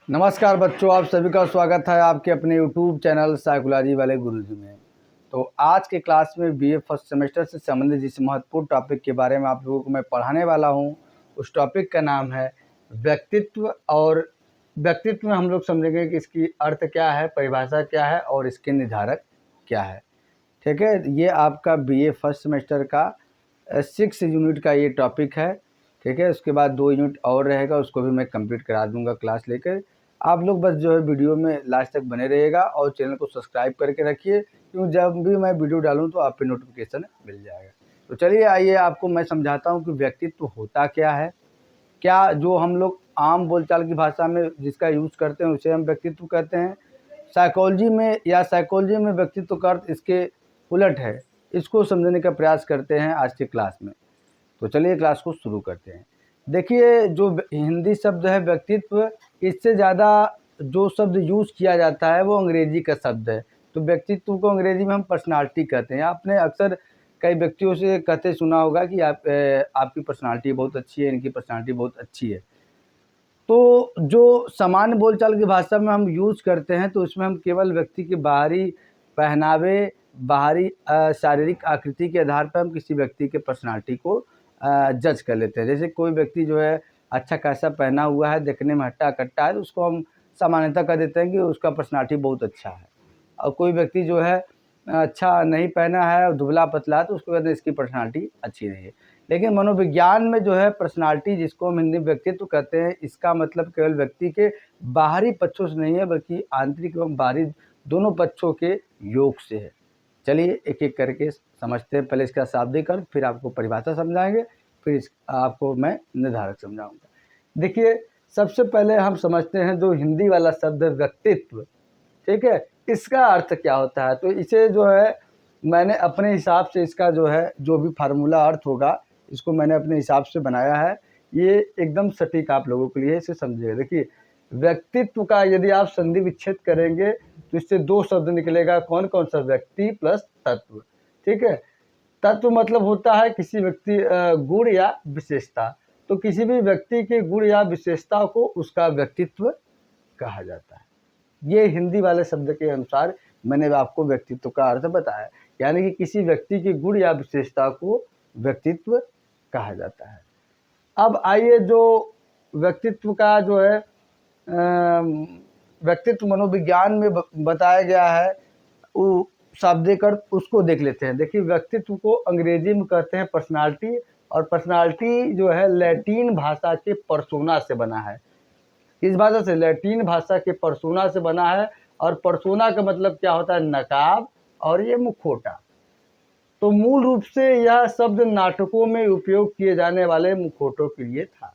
नमस्कार बच्चों, आप सभी का स्वागत है आपके अपने यूट्यूब चैनल साइकोलॉजी वाले गुरुजी में। तो आज के क्लास में बीए फर्स्ट सेमेस्टर से संबंधित जिस महत्वपूर्ण टॉपिक के बारे में आप लोगों को मैं पढ़ाने वाला हूं, उस टॉपिक का नाम है व्यक्तित्व। और व्यक्तित्व में हम लोग समझेंगे कि इसकी अर्थ क्या है, परिभाषा क्या है और इसके निर्धारक क्या है। ठीक है, ये आपका बीए फर्स्ट सेमेस्टर का 6 यूनिट का ये टॉपिक है। ठीक है, उसके बाद 2 यूनिट और रहेगा, उसको भी मैं कंप्लीट करा दूंगा क्लास लेकर। आप लोग बस जो है वीडियो में लास्ट तक बने रहिएगा और चैनल को सब्सक्राइब करके रखिए, क्योंकि जब भी मैं वीडियो डालूं तो आप पे नोटिफिकेशन मिल जाएगा। तो चलिए आइए आपको मैं समझाता हूं कि व्यक्तित्व होता क्या है। क्या जो हम लोग आम बोलचाल की भाषा में जिसका यूज़ करते हैं उसे हम व्यक्तित्व कहते हैं। साइकोलॉजी में व्यक्तित्व का अर्थ इसके उलट है। इसको समझने का प्रयास करते हैं आज की क्लास में। तो चलिए क्लास को शुरू करते हैं। देखिए, जो हिंदी शब्द है व्यक्तित्व, इससे ज़्यादा जो शब्द यूज़ किया जाता है वो अंग्रेजी का शब्द है। तो व्यक्तित्व को अंग्रेजी में हम पर्सनालिटी कहते हैं। आपने अक्सर कई व्यक्तियों से कहते सुना होगा कि आपकी पर्सनालिटी बहुत अच्छी है, इनकी पर्सनालिटी बहुत अच्छी है। तो जो सामान्य बोलचाल की भाषा में हम यूज़ करते हैं तो उसमें हम केवल व्यक्ति के बाहरी पहनावे, बाहरी शारीरिक आकृति के आधार पर हम किसी व्यक्ति के पर्सनालिटी को जज कर लेते हैं। जैसे कोई व्यक्ति जो है अच्छा खासा पहना हुआ है, देखने में हट्टा-कट्टा है, तो उसको हम सामान्यतः कह देते हैं कि उसका पर्सनालिटी बहुत अच्छा है। और कोई व्यक्ति जो है अच्छा नहीं पहना है और दुबला-पतला है, तो उसको कहते हैं इसकी पर्सनालिटी अच्छी नहीं है। लेकिन मनोविज्ञान में जो है पर्सनालिटी, जिसको हम हिंदी व्यक्तित्व कहते हैं, इसका मतलब केवल व्यक्ति के बाहरी पक्षों से नहीं है, बल्कि आंतरिक एवं बाहरी दोनों पक्षों के योग से है। चलिए एक एक करके समझते हैं। पहले इसका शाब्दिक अर्थ, फिर आपको परिभाषा समझाएंगे, फिर आपको मैं निर्धारक समझाऊंगा। देखिए, सबसे पहले हम समझते हैं जो हिंदी वाला शब्द है व्यक्तित्व। ठीक है, इसका अर्थ क्या होता है। तो इसे जो है मैंने अपने हिसाब से, इसका जो है जो भी फार्मूला अर्थ होगा, इसको मैंने अपने हिसाब से बनाया है। ये एकदम सटीक आप लोगों के लिए, इसे समझिएगा। देखिए, व्यक्तित्व का यदि आप संधि विच्छेद करेंगे तो इससे 2 शब्द निकलेगा। कौन कौन सा? व्यक्ति प्लस तत्व। ठीक है, तत्व मतलब होता है किसी व्यक्ति गुण या विशेषता। तो किसी भी व्यक्ति के गुण या विशेषता को उसका व्यक्तित्व कहा जाता है। ये हिंदी वाले शब्द के अनुसार मैंने आपको व्यक्तित्व का अर्थ बताया, यानी कि किसी व्यक्ति के गुण या विशेषता को व्यक्तित्व कहा जाता है। अब आइए, जो व्यक्तित्व का जो है व्यक्तित्व मनोविज्ञान में बताया गया है, वो शाब्दिक अर्थ उसको देख लेते हैं। देखिए, व्यक्तित्व को अंग्रेजी में कहते हैं पर्सनालिटी, और पर्सनालिटी जो है लैटिन भाषा के पर्सोना से बना है। इस भाषा से, लैटिन भाषा के पर्सोना से बना है। और पर्सोना का मतलब क्या होता है? नकाब, और ये मुखौटा। तो मूल रूप से यह शब्द नाटकों में उपयोग किए जाने वाले मुखौटों के लिए था।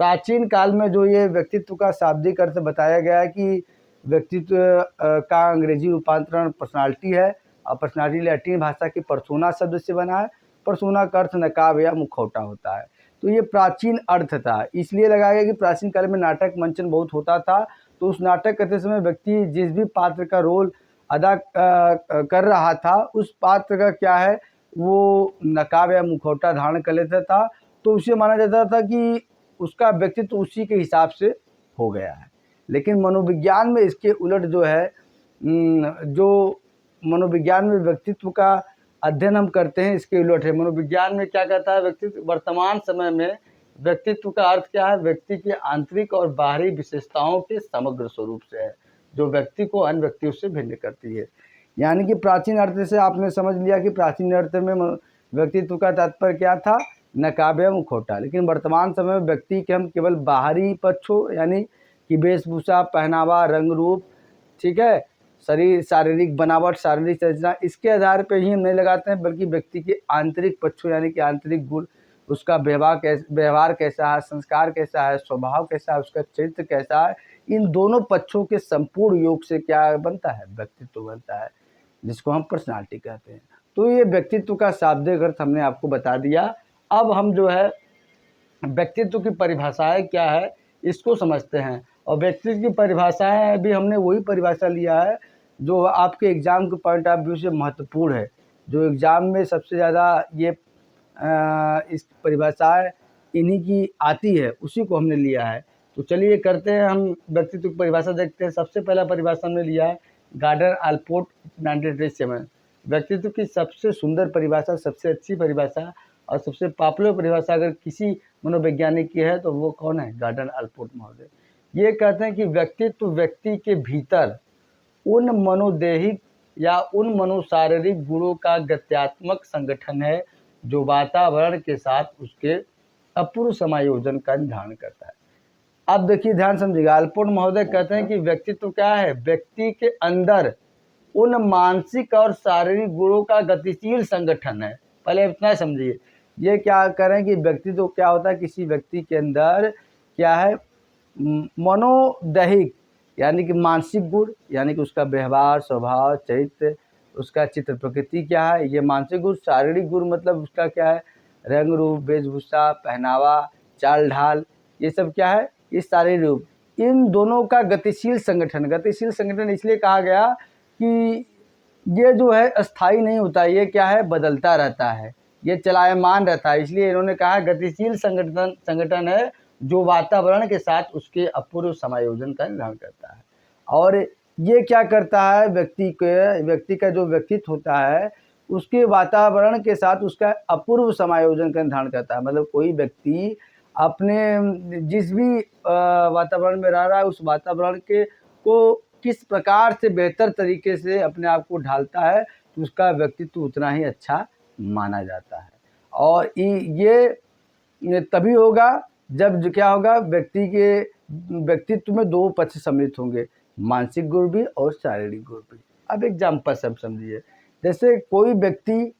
प्राचीन काल में जो ये व्यक्तित्व का शाब्दिक अर्थ बताया गया है कि व्यक्तित्व का अंग्रेजी रूपांतरण पर्सनालिटी है, और पर्सनालिटी लैटिन भाषा की पर्सोना शब्द से बना है। पर्सोना का अर्थ नकाब या मुखौटा होता है। तो ये प्राचीन अर्थ था, इसलिए लगाया गया कि प्राचीन काल में नाटक मंचन बहुत होता था। तो उस नाटक करते समय व्यक्ति जिस भी पात्र का रोल अदा कर रहा था, उस पात्र का क्या है, वो नकाब या मुखौटा धारण कर लेता था। तो उसे माना जाता था कि उसका व्यक्तित्व उसी के हिसाब से हो गया है। लेकिन मनोविज्ञान में इसके उलट जो है, जो मनोविज्ञान में व्यक्तित्व का अध्ययन हम करते हैं, इसके उलट है। मनोविज्ञान में क्या कहता है? व्यक्तित्व वर्तमान समय में व्यक्तित्व का अर्थ क्या है? व्यक्ति के आंतरिक और बाहरी विशेषताओं के समग्र स्वरूप से है, जो व्यक्ति को अन्य व्यक्तियों से भिन्न करती है। यानी कि प्राचीन अर्थ से आपने समझ लिया कि प्राचीन अर्थ में व्यक्तित्व का तात्पर्य क्या था? नकाब या मुखौटा। लेकिन वर्तमान समय में व्यक्ति के हम केवल बाहरी पक्षों, यानी कि वेशभूषा, पहनावा, रंग रूप, ठीक है, शरीर, शारीरिक बनावट, शारीरिक संरचना, इसके आधार पर ही हम नहीं लगाते हैं, बल्कि व्यक्ति के आंतरिक पक्षों, यानी कि आंतरिक गुण, उसका व्यवहार कैसा है, संस्कार कैसा है, स्वभाव कैसा है, उसका चरित्र कैसा है, इन दोनों पक्षों के संपूर्ण योग से क्या बनता है? व्यक्तित्व बनता है, जिसको हम पर्सनालिटी कहते हैं। तो ये व्यक्तित्व का शाब्दिक अर्थ हमने आपको बता दिया। अब हम जो है व्यक्तित्व की परिभाषाएं क्या है, इसको समझते हैं। और व्यक्तित्व की परिभाषाएं भी हमने वही परिभाषा लिया है जो आपके एग्ज़ाम के पॉइंट ऑफ व्यू से महत्वपूर्ण है, जो एग्ज़ाम में सबसे ज़्यादा ये इस परिभाषाएं इन्हीं की आती है, उसी को हमने लिया है। तो चलिए करते हैं, हम व्यक्तित्व की परिभाषा देखते हैं। सबसे पहला परिभाषा हमने लिया है गार्डनर आलपोर्ट 1987। व्यक्तित्व की सबसे सुंदर परिभाषा, सबसे अच्छी परिभाषा और सबसे पॉपुलर परिभाषा अगर किसी मनोवैज्ञानिक की है तो वो कौन है? गार्डनर आलपोर्ट महोदय। ये कहते हैं कि व्यक्तित्व व्यक्ति के भीतर उन मनोदेहिक या उन मनोशारीरिक गुणों का गत्यात्मक संगठन है जो वातावरण के साथ उसके अपूर्व समायोजन का निर्धारण करता है। अब देखिए, ध्यान समझिएगा, आलपोर्ट महोदय कहते हैं कि व्यक्तित्व क्या है? व्यक्ति के अंदर उन मानसिक और शारीरिक गुणों का गतिशील संगठन है। पहले इतना समझिए, ये क्या करें कि व्यक्तित्व क्या होता है? किसी व्यक्ति के अंदर क्या है? मनोदैहिक यानी कि मानसिक गुण, यानी कि उसका व्यवहार, स्वभाव, चरित्र, उसका चित्र प्रकृति क्या है, ये मानसिक गुण। शारीरिक गुण मतलब उसका क्या है? रंग रूप, वेशभूषा, पहनावा, चाल ढाल, ये सब क्या है? ये शारीरिक रूप। इन दोनों का गतिशील संगठन, गतिशील संगठन इसलिए कहा गया कि ये जो है अस्थाई नहीं होता, ये क्या है? बदलता रहता है, ये चलायमान रहता है। इसलिए इन्होंने कहा गतिशील संगठन है जो वातावरण के साथ उसके अपूर्व समायोजन का निर्धारण करता है। और ये क्या करता है? व्यक्ति का जो व्यक्तित्व होता है उसके वातावरण के साथ उसका अपूर्व समायोजन का निर्धारण करता है। मतलब कोई व्यक्ति अपने जिस भी वातावरण में रह रहा है उस वातावरण के को किस प्रकार से बेहतर तरीके से अपने आप को ढालता है तो उसका व्यक्तित्व उतना ही अच्छा माना जाता है। और ये तभी होगा जब क्या होगा? व्यक्तित्व में दो पक्ष सम्मिलित होंगे, मानसिक गुण भी और शारीरिक गुण भी। अब एग्जाम्पल सब समझिए, जैसे कोई व्यक्ति,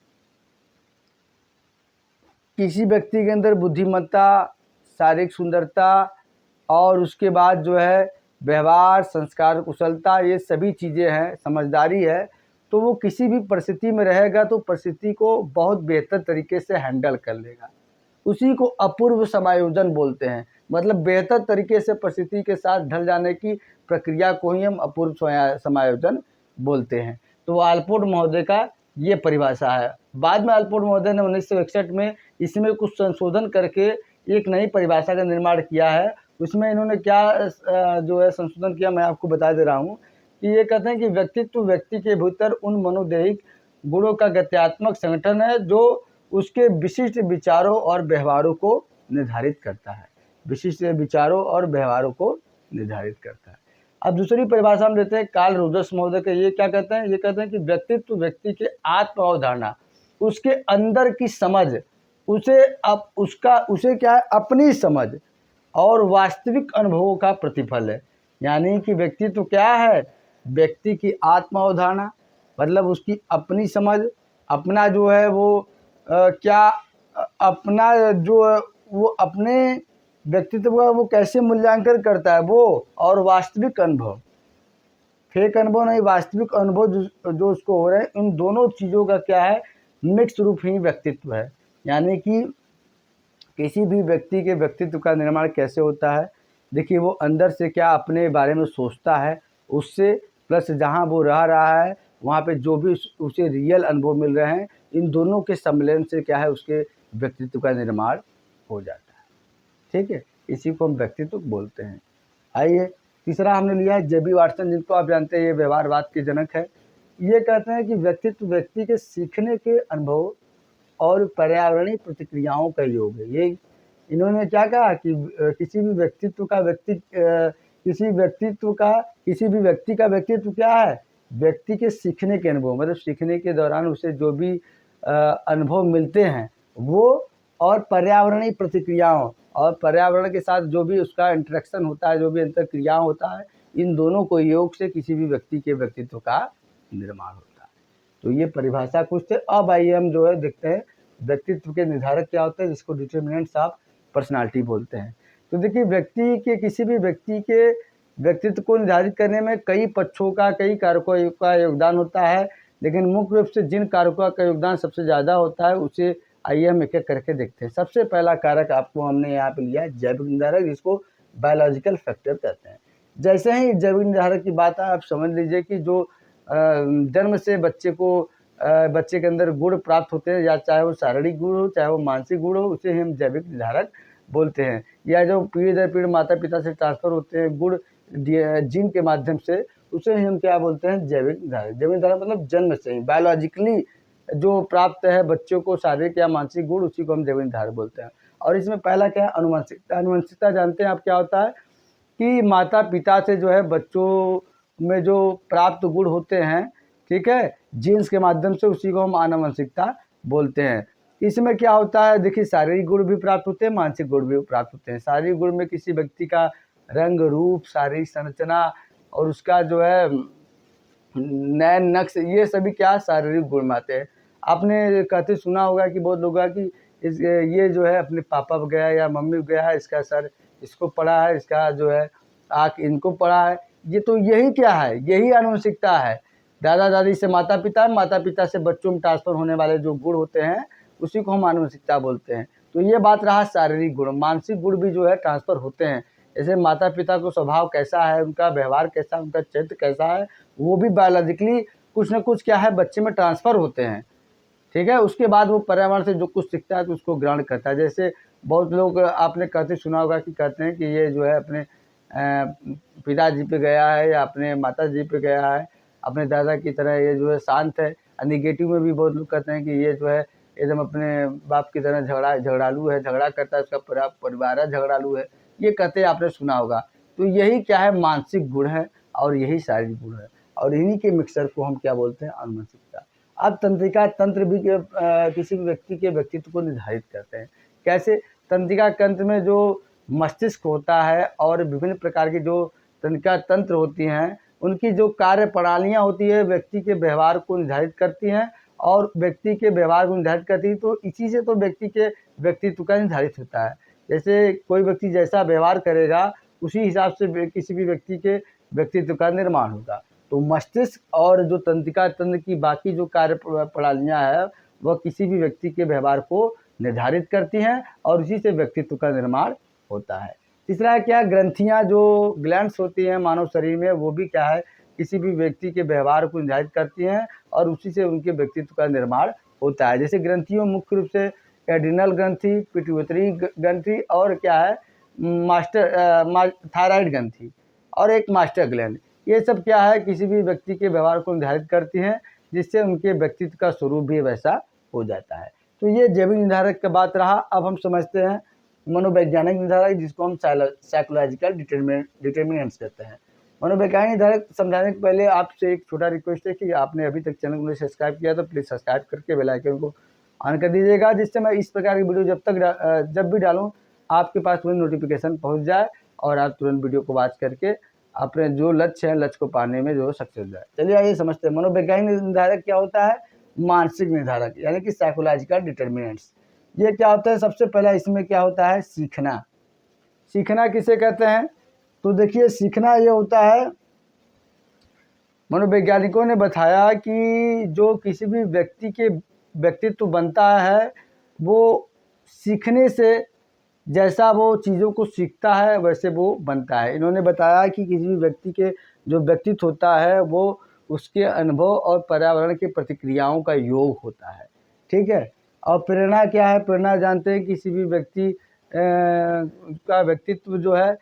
किसी व्यक्ति के अंदर बुद्धिमत्ता, शारीरिक सुंदरता और उसके बाद जो है व्यवहार, संस्कार, कुशलता, ये सभी चीज़ें हैं, समझदारी है, तो वो किसी भी परिस्थिति में रहेगा तो परिस्थिति को बहुत बेहतर तरीके से हैंडल कर लेगा। उसी को अपूर्व समायोजन बोलते हैं। मतलब बेहतर तरीके से परिस्थिति के साथ ढल जाने की प्रक्रिया को ही हम अपूर्व समायोजन बोलते हैं। तो आलपोर्ट महोदय का ये परिभाषा है। बाद में आलपोर्ट महोदय ने 1961 में इसमें कुछ संशोधन करके एक नई परिभाषा का निर्माण किया है। उसमें इन्होंने क्या जो है संशोधन किया, मैं आपको बता दे रहा हूँ कि ये कहते हैं कि व्यक्तित्व व्यक्ति के भीतर उन मनोदैहिक गुणों का गत्यात्मक संगठन है जो उसके विशिष्ट विचारों और व्यवहारों को निर्धारित करता है। विशिष्ट विचारों और व्यवहारों को निर्धारित करता है। अब दूसरी परिभाषा हम लेते हैं कार्ल रोजर्स महोदय के। ये क्या कहते हैं? ये कहते हैं कि व्यक्तित्व व्यक्ति के आत्म अवधारणा, उसके अंदर की समझ, उसे क्या है? अपनी समझ और वास्तविक अनुभवों का प्रतिफल है। यानी कि व्यक्तित्व क्या है? व्यक्ति की आत्म अवधारणा मतलब उसकी अपनी समझ, अपना जो है वो अपना जो वो अपने व्यक्तित्व का वो कैसे मूल्यांकन करता है वो, और वास्तविक अनुभव, फेक अनुभव नहीं, वास्तविक अनुभव जो उसको हो रहे हैं, इन दोनों चीज़ों का क्या है? मिक्स रूप ही व्यक्तित्व है। यानी कि किसी भी व्यक्ति के व्यक्तित्व का निर्माण कैसे होता है? देखिए, वो अंदर से क्या अपने बारे में सोचता है, उससे प्लस जहाँ वो रह रहा है वहाँ पे जो भी उसे रियल अनुभव मिल रहे हैं, इन दोनों के सम्मेलन से क्या है? उसके व्यक्तित्व का निर्माण हो जाता है। ठीक है, इसी को हम व्यक्तित्व बोलते हैं। आइए, तीसरा हमने लिया है जेबी वाटसन, जिनको आप जानते हैं ये व्यवहारवाद के जनक है। ये कहते हैं कि व्यक्तित्व व्यक्ति के सीखने के अनुभव और पर्यावरणीय प्रतिक्रियाओं का योग है। ये इन्होंने क्या कहा कि किसी भी व्यक्ति का व्यक्तित्व क्या है? व्यक्ति के सीखने के अनुभव, मतलब सीखने के दौरान उसे जो भी अनुभव मिलते हैं वो, और पर्यावरणीय प्रतिक्रियाओं, और पर्यावरण के साथ जो भी उसका इंटरेक्शन होता है, जो भी अंतर्क्रिया होता है, इन दोनों को योग से किसी भी व्यक्ति के व्यक्तित्व का निर्माण होता है। तो ये परिभाषा कुछ थे। अब आइए हम जो है देखते हैं व्यक्तित्व के निर्धारक क्या होते हैं, जिसको डिटर्मिनेंट्स ऑफ पर्सनालिटी बोलते हैं। तो देखिए, किसी भी व्यक्ति के व्यक्तित्व को निर्धारित करने में कई पक्षों का, कई कारकों का योगदान होता है, लेकिन मुख्य रूप से जिन कारकों का योगदान सबसे ज़्यादा होता है उसे आइए हम एक एक करके देखते हैं। सबसे पहला कारक आपको हमने यहाँ पे लिया है जैविक निर्धारक, जिसको बायोलॉजिकल फैक्टर कहते हैं। जैसे ही जैविक निर्धारक की बात है, आप समझ लीजिए कि जो जन्म से बच्चे के अंदर गुण प्राप्त होते हैं, या चाहे वो शारीरिक गुण हो चाहे वो मानसिक गुण हो, उसे हम जैविक निर्धारक बोलते हैं, या जो पीढ़ी दर पीढ़ी माता पिता से ट्रांसफ़र होते हैं गुण जीन के माध्यम से, उसे ही हम क्या बोलते हैं, जैविक निर्धारक। जैविक निर्धारक मतलब जन्म से ही बायोलॉजिकली जो प्राप्त है बच्चों को शारीरिक या मानसिक गुण, उसी को हम जैविक निर्धारक बोलते हैं। और इसमें पहला क्या है, आनुवंशिकता। आनुवंशिकता जानते हैं आप क्या होता है कि माता पिता से जो है बच्चों में जो प्राप्त गुण होते हैं, ठीक है, जीन्स के माध्यम से, उसी को हम आनुवंशिकता बोलते हैं। इसमें क्या होता है, देखिए शारीरिक गुण भी प्राप्त होते हैं, मानसिक गुण भी प्राप्त होते हैं। शारीरिक गुण में किसी व्यक्ति का रंग रूप, शारीरिक संरचना और उसका जो है नैन नक्श, ये सभी क्या शारीरिक गुण में आते हैं। आपने कहते सुना होगा कि बहुत लोग कि ये जो है अपने पापा को गया या मम्मी को गया है, इसका सर इसको पड़ा है, इसका जो है आँख इनको पड़ा है। ये तो यही क्या है, यही आनुवंशिकता है। दादा दादी से माता पिता, माता पिता से बच्चों में ट्रांसफ़र होने वाले जो गुण होते हैं, उसी को हम आनुवंशिकता बोलते हैं। तो ये बात रहा शारीरिक गुण। मानसिक गुण भी जो है ट्रांसफ़र होते हैं। जैसे माता पिता को स्वभाव कैसा है, उनका व्यवहार कैसा है, उनका चरित्र कैसा है, वो भी बायोलॉजिकली कुछ न कुछ क्या है बच्चे में ट्रांसफ़र होते हैं, ठीक है। उसके बाद वो पर्यावरण से जो कुछ सीखता है तो उसको ग्रहण करता है। जैसे बहुत लोग आपने कहते सुना होगा कि कहते हैं कि ये जो है अपने पिताजी पे गया है या अपने माता जी पे गया है, अपने दादा की तरह ये जो है शांत है। नेगेटिव में भी बहुत लोग कहते हैं कि ये जो है एकदम अपने बाप की तरह झगड़ालू है, झगड़ा करता है, उसका पूरा परिवार है झगड़ालू है, ये कहते आपने सुना होगा। तो यही क्या है, मानसिक गुण है और यही शारीरिक गुण है, और इन्हीं के मिक्सर को हम क्या बोलते हैं, आनुवंशिकता। अब तंत्रिका तंत्र भी किसी भी व्यक्ति के व्यक्तित्व को निर्धारित करते हैं। कैसे? तंत्रिका तंत्र में जो मस्तिष्क होता है और विभिन्न प्रकार की जो तंत्रिका तंत्र होती हैं, उनकी जो कार्य प्रणालियाँ होती है व्यक्ति के व्यवहार को निर्धारित करती हैं, और व्यक्ति के व्यवहार को निर्धारित करती है, तो इसी से तो व्यक्ति के व्यक्तित्व का निर्धारित होता है। जैसे कोई व्यक्ति जैसा व्यवहार करेगा, उसी हिसाब से किसी भी व्यक्ति के व्यक्तित्व का निर्माण होगा। तो मस्तिष्क और जो तंत्रिका तंत्र की बाकी जो कार्य प्रणालियाँ हैं, वह किसी भी व्यक्ति के व्यवहार को निर्धारित करती हैं और उसी से व्यक्तित्व का निर्माण होता है। तीसरा है क्या, ग्रंथियाँ जो ग्लैंड्स होती हैं मानव शरीर में, वो भी क्या है, किसी भी व्यक्ति के व्यवहार को निर्धारित करती हैं और उसी से उनके व्यक्तित्व का निर्माण होता है। जैसे ग्रंथियों मुख्य रूप से एड्रिनल ग्रंथि, पिट्यूटरी ग्रंथि और क्या है, थायराइड ग्रंथि और एक मास्टर ग्लैंड, ये सब क्या है, किसी भी व्यक्ति के व्यवहार को निर्धारित करती हैं, जिससे उनके व्यक्तित्व का स्वरूप भी वैसा हो जाता है। तो ये जैविक निर्धारक का बात रहा। अब हम समझते हैं मनोवैज्ञानिक निर्धारक, जिसको हम साइकोलॉजिकल डिटर्मिनेंट्स कहते हैं। मनोवैज्ञानिक निर्धारक समझाने के पहले आपसे एक छोटा रिक्वेस्ट है कि आपने अभी तक चैनल को नहीं सब्सक्राइब किया तो प्लीज़ सब्सक्राइब करके बेल आइकन को ऑन कर दीजिएगा, जिससे मैं इस प्रकार की वीडियो जब भी डालूँ आपके पास तुरंत नोटिफिकेशन पहुँच जाए और आप तुरंत वीडियो को वॉच करके अपने जो लक्ष्य है, लक्ष्य को पाने में जो सक्सेस जाए। चलिए आइए समझते हैं मनोवैज्ञानिक निर्धारक क्या होता है। मानसिक निर्धारक यानी कि साइकोलॉजिकल डिटर्मिनेंट्स, ये क्या होता है, सबसे पहला इसमें क्या होता है, सीखना। सीखना किसे कहते हैं, तो देखिए सीखना ये होता है, मनोवैज्ञानिकों ने बताया कि जो किसी भी व्यक्ति के व्यक्तित्व बनता है, वो सीखने से, जैसा वो चीज़ों को सीखता है वैसे वो बनता है। इन्होंने बताया कि किसी भी व्यक्ति के जो व्यक्तित्व होता है, वो उसके अनुभव और पर्यावरण की प्रतिक्रियाओं का योग होता है, ठीक है। और प्रेरणा क्या है, प्रेरणा जानते हैं किसी भी व्यक्ति का व्यक्तित्व जो है,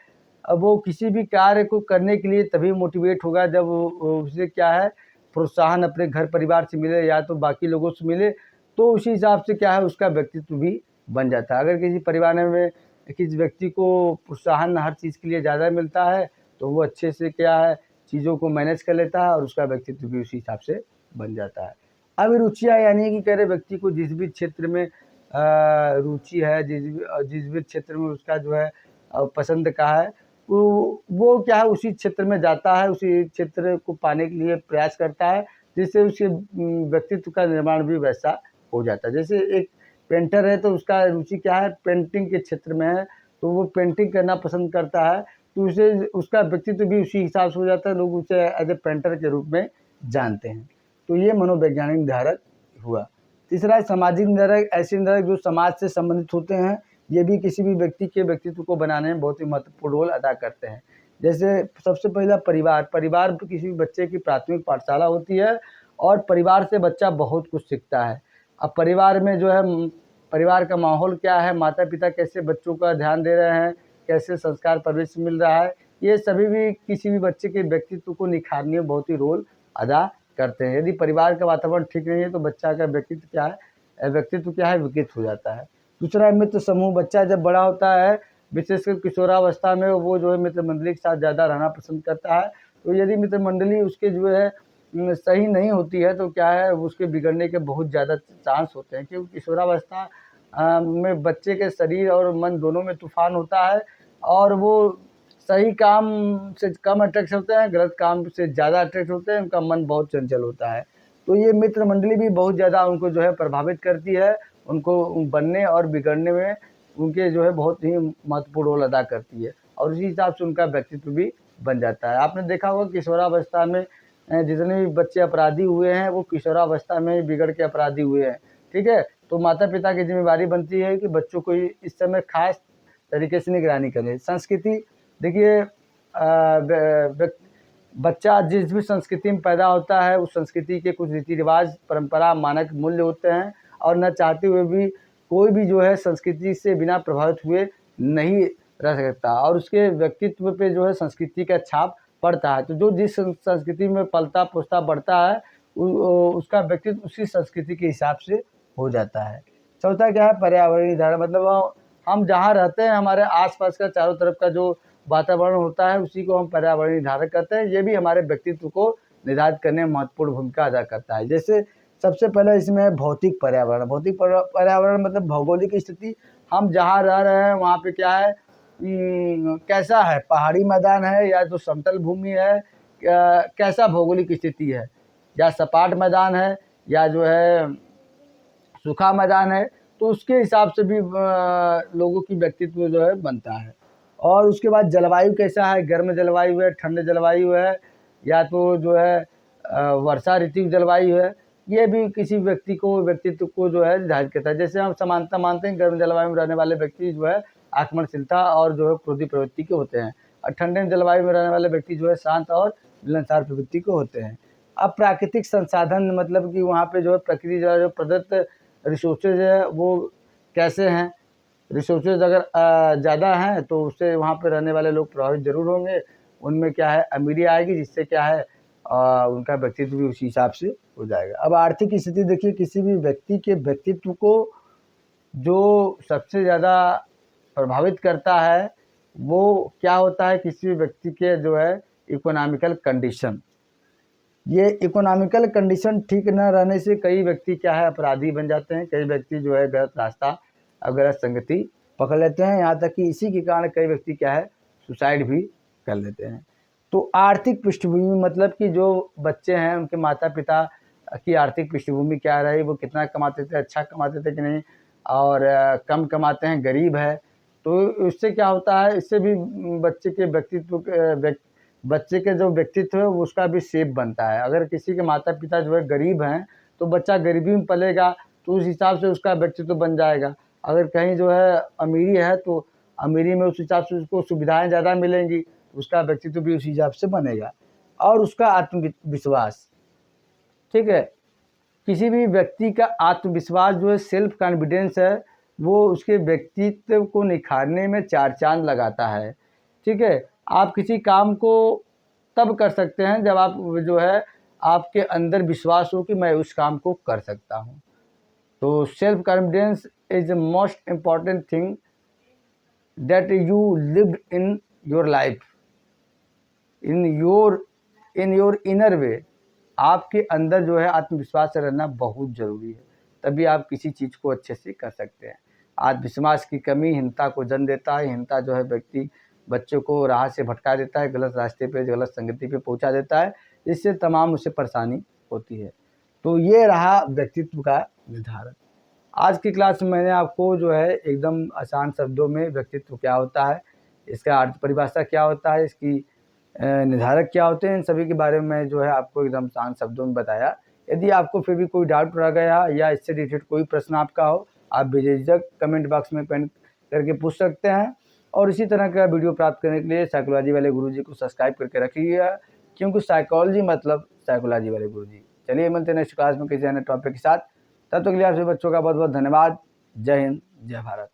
वो किसी भी कार्य को करने के लिए तभी मोटिवेट होगा जब उसे क्या है, प्रोत्साहन अपने घर परिवार से मिले या तो बाकी लोगों से मिले, तो उसी हिसाब से क्या है, उसका व्यक्तित्व भी बन जाता है। अगर किसी परिवार में किसी व्यक्ति को प्रोत्साहन हर चीज़ के लिए ज़्यादा मिलता है, तो वो अच्छे से क्या है, चीज़ों को मैनेज कर लेता है और उसका व्यक्तित्व भी उसी हिसाब से बन जाता है। अभिरुचियाँ यानी कि कह रहे व्यक्ति को जिस भी क्षेत्र में रुचि है, जिस भी क्षेत्र में उसका जो है पसंद का है, वो क्या है, उसी क्षेत्र में जाता है, उसी क्षेत्र को पाने के लिए प्रयास करता है, जिससे उसके व्यक्तित्व का निर्माण भी वैसा हो जाता है। जैसे एक पेंटर है तो उसका रुचि क्या है, पेंटिंग के क्षेत्र में है, तो वो पेंटिंग करना पसंद करता है, तो उसे उसका व्यक्तित्व भी उसी हिसाब से हो जाता है, लोग उसे एज ए पेंटर के रूप में जानते हैं। तो ये मनोवैज्ञानिक निर्धारक हुआ। तीसरा सामाजिक निर्धारक, ऐसे निर्धारक जो समाज से संबंधित होते हैं, ये भी किसी भी व्यक्ति के व्यक्तित्व को बनाने में बहुत ही महत्वपूर्ण रोल अदा करते हैं। जैसे सबसे पहला परिवार, परिवार किसी भी बच्चे की प्राथमिक पाठशाला होती है और परिवार से बच्चा बहुत कुछ सीखता है। अब परिवार में जो है परिवार का माहौल क्या है, माता पिता कैसे बच्चों का ध्यान दे रहे हैं, कैसे संस्कार परवरिश मिल रहा है, ये सभी भी किसी भी बच्चे के व्यक्तित्व को निखारने में बहुत ही रोल अदा करते हैं। यदि परिवार का वातावरण ठीक नहीं है तो बच्चा का व्यक्तित्व क्या है विकृत हो जाता है। दूसरा, मित्र समूह। बच्चा जब बड़ा होता है, विशेषकर किशोरावस्था में, वो जो है मित्र मंडली के साथ ज़्यादा रहना पसंद करता है। तो यदि मित्र मंडली उसके जो है सही नहीं होती है तो क्या है, उसके बिगड़ने के बहुत ज़्यादा चांस होते हैं, क्योंकि किशोरावस्था में बच्चे के शरीर और मन दोनों में तूफान होता है, और वो सही काम से कम अट्रैक्ट होते हैं, गलत काम से ज़्यादा अट्रैक्ट होते हैं, उनका मन बहुत चंचल होता है। तो ये मित्र मंडली भी बहुत ज़्यादा उनको जो है प्रभावित करती है, उनको बनने और बिगड़ने में उनके जो है बहुत ही महत्वपूर्ण रोल अदा करती है, और उसी हिसाब से उनका व्यक्तित्व भी बन जाता है। आपने देखा होगा किशोरावस्था में जितने भी बच्चे अपराधी हुए हैं वो किशोरावस्था में बिगड़ के अपराधी हुए हैं, ठीक है। तो माता पिता की जिम्मेदारी बनती है कि बच्चों को इस समय खास तरीके से निगरानी करें। संस्कृति, देखिए बच्चा जिस भी संस्कृति में पैदा होता है उस संस्कृति के कुछ रीति रिवाज, परंपरा, मानक, मूल्य होते हैं, और न चाहते हुए भी कोई भी जो है संस्कृति से बिना प्रभावित हुए नहीं रह सकता, और उसके व्यक्तित्व पे जो है संस्कृति का छाप पड़ता है। तो जो जिस संस्कृति में पलता पोसता बढ़ता है उसका व्यक्तित्व उसी संस्कृति के हिसाब से हो जाता है। चौथा क्या है, पर्यावरणीय धारण। मतलब हम जहाँ रहते हैं, हमारे आसपास का चारों तरफ का जो वातावरण होता है उसी को हम पर्यावरणीय धारण करते हैं। ये भी हमारे व्यक्तित्व को निर्धारित करने में महत्वपूर्ण भूमिका अदा करता है। जैसे सबसे पहले इसमें है भौतिक पर्यावरण। भौतिक पर्यावरण मतलब भौगोलिक स्थिति। हम जहाँ रह रहे हैं वहाँ पे क्या है, कैसा है, पहाड़ी मैदान है या जो समतल भूमि है, कैसा भौगोलिक स्थिति है, या सपाट मैदान है या जो है सूखा मैदान है, तो उसके हिसाब से भी लोगों की व्यक्तित्व जो है बनता है। और उसके बाद जलवायु कैसा है, गर्म जलवायु है, ठंड जलवायु है, या तो जो है वर्षा ऋतु जलवायु है, ये भी किसी व्यक्ति को व्यक्तित्व को जो है निर्धारित करता है। जैसे हम समानता मानते हैं, गर्म जलवायु में रहने वाले व्यक्ति जो है आक्रमणशीलता और जो है क्रोधी प्रवृत्ति के होते हैं, और ठंडे जलवायु में रहने वाले व्यक्ति जो है शांत और मिलनसार प्रवृत्ति के होते हैं। अब प्राकृतिक संसाधन, मतलब कि वहाँ पे जो है प्रकृति जो प्रदत्त रिसोर्सेज है वो कैसे हैं। रिसोर्सेज अगर ज़्यादा हैं तो उससे वहाँ पे रहने वाले लोग प्रभावित ज़रूर होंगे, उनमें क्या है अमीरी आएगी, जिससे क्या है उनका व्यक्तित्व भी उसी हिसाब से हो जाएगा। अब आर्थिक स्थिति देखिए, किसी भी व्यक्ति के व्यक्तित्व को जो सबसे ज़्यादा प्रभावित करता है वो क्या होता है, किसी भी व्यक्ति के जो है इकोनॉमिकल कंडीशन। ये इकोनॉमिकल कंडीशन ठीक न रहने से कई व्यक्ति क्या है अपराधी बन जाते हैं, कई व्यक्ति जो है गलत रास्ता और गलत संगति पकड़ लेते हैं, यहाँ तक कि इसी के कारण कई व्यक्ति क्या है सुसाइड भी कर लेते हैं। तो आर्थिक पृष्ठभूमि, मतलब कि जो बच्चे हैं उनके माता पिता की आर्थिक पृष्ठभूमि क्या रही, वो कितना कमाते थे, अच्छा कमाते थे कि नहीं, और कम कमाते हैं, गरीब है, तो इससे क्या होता है, इससे भी बच्चे के बच्चे के जो व्यक्तित्व है उसका भी शेप बनता है। अगर किसी के माता पिता जो है गरीब हैं तो बच्चा गरीबी में पलेगा, तो उस हिसाब से उसका व्यक्तित्व बन जाएगा। अगर कहीं जो है अमीरी है तो अमीरी में उस हिसाब से उसको सुविधाएं ज़्यादा मिलेंगी, उसका व्यक्तित्व भी उस हिसाब से बनेगा। और उसका आत्मविश्वास, ठीक है, किसी भी व्यक्ति का आत्मविश्वास जो है सेल्फ कॉन्फिडेंस है, वो उसके व्यक्तित्व को निखारने में चार चांद लगाता है। ठीक है, आप किसी काम को तब कर सकते हैं जब आप जो है आपके अंदर विश्वास हो कि मैं उस काम को कर सकता हूँ। तो self confidence is the most important thing that you live in your life, in your inner way. आपके अंदर जो है आत्मविश्वास रहना बहुत ज़रूरी है, तभी आप किसी चीज़ को अच्छे से कर सकते हैं। आत्मविश्वास की कमी हिंसा को जन्म देता है। हिंसा जो है व्यक्ति बच्चों को राह से भटका देता है, गलत रास्ते पे गलत संगति पे पहुंचा देता है, जिससे तमाम उसे परेशानी होती है। तो ये रहा व्यक्तित्व का निर्धारण। आज की क्लास में मैंने आपको जो है एकदम आसान शब्दों में व्यक्तित्व क्या होता है, इसका अर्थ परिभाषा क्या होता है, इसकी निर्धारक क्या होते हैं, इन सभी के बारे में जो है आपको एकदम आसान शब्दों में बताया। यदि आपको फिर भी कोई डाउट रह गया या इससे रिलेटेड कोई प्रश्न आपका हो, आप बेझिझक कमेंट बॉक्स में कमेंट करके पूछ सकते हैं। और इसी तरह का वीडियो प्राप्त करने के लिए साइकोलॉजी वाले गुरुजी को सब्सक्राइब करके रखिएगा, क्योंकि साइकोलॉजी मतलब साइकोलॉजी वाले गुरुजी। चलिए मिलते हैं नेक्स्ट क्लास में किसी अन्य टॉपिक के साथ। तब तक के लिए आपसे बच्चों का बहुत बहुत धन्यवाद। जय हिंद, जय भारत।